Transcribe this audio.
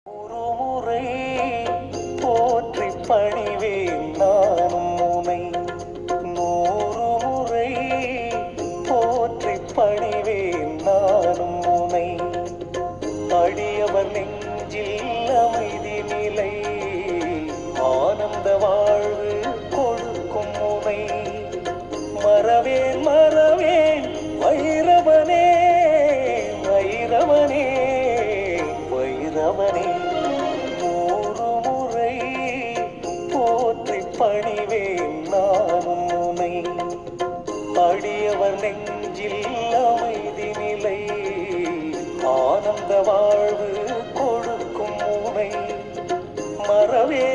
ஒரு முறை போற்றி பணிவேன் நானும் உனை, நூறு முறை போற்றி பணிவேன் நானும் உனை. அடியவர் நெஞ்சில் அமைதி நிலை, ஆனந்த வாழ்வு கொடுக்கும் உனை. மறவேன் மறவேன் வைரவனே, வைரவனே, வைரவனே. நூறு முறை போற்றி பணிவேன் நானும் உனை. அடியவர் நெஞ்சில் அமைதி நிலை, ஆனந்த வாழ்வு கொடுக்கும் உனை. மறவே